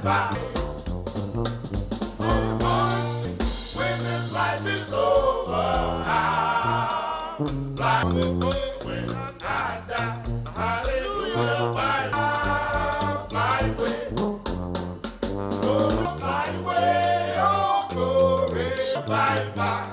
by. For one, when this life is over, I'll fly away when I die. Hallelujah, bye. I'll fly away. Oh, fly away, oh, glory, bye bye.